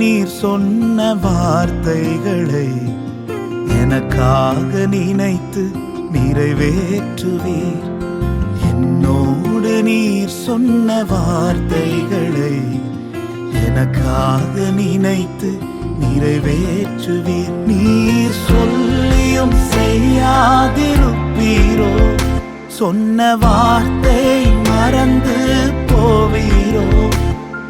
நீர் சொன்ன வார்த்தைகளை எனக்காக நினைத்து நிறைவேற்றுவீர். என்னோடு நீர் சொன்ன வார்த்தைகளை எனக்காக நினைத்து நிறைவேற்றுவீர். நீர் சொல்லியும் செய்யாதிருப்பீரோ? சொன்ன வார்த்தை மறந்து போவீரோ?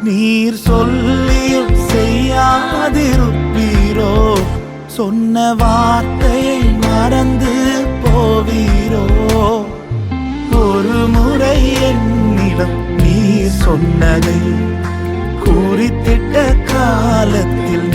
நீர் சொல்லியும் செய்யாதிருப்பீரோ? சொன்ன வார்த்தையை மறந்து போவீரோ? ஒரு முறை என்னிடம் நீர் சொன்னதை குறித்திட்ட காலத்தில்